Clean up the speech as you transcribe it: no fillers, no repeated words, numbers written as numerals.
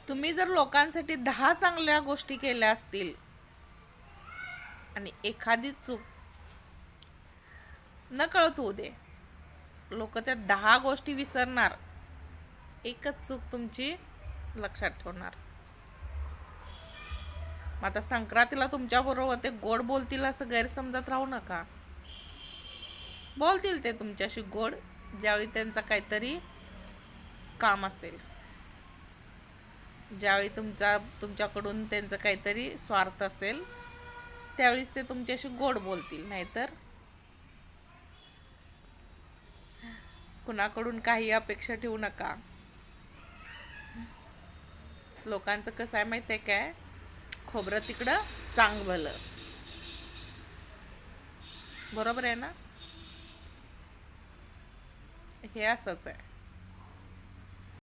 तुम्ही जर लोकांसाठी 10 चांगल्या गोष्टी केल्या असतील आणि एखादी चूक नकळत होऊ दे, लोक त्या 10 गोष्टी विसरणार, एकच चूक तुमची लक्षात ठेवणार. मग आता संक्रांतीला तुमच्या बरोबर ते गोड बोलतील असं गैरसमजात राहू नका. बोलतील ते तुमच्याशी गोड ज्यावेळी त्यांचा काहीतरी काम असेल, ज्यावेळी तुमच्याकडून त्यांचं काहीतरी स्वार्थ असेल, त्यावेळीच ते तुमच्याशी गोड बोलतील. नाहीतर कुणाकडून काही अपेक्षा ठेवू नका. लोकांचं कसं आहे माहिती आहे काय, खोबरं तिकडं चांग भलं. बरोबर आहे ना? हे असंच आहे.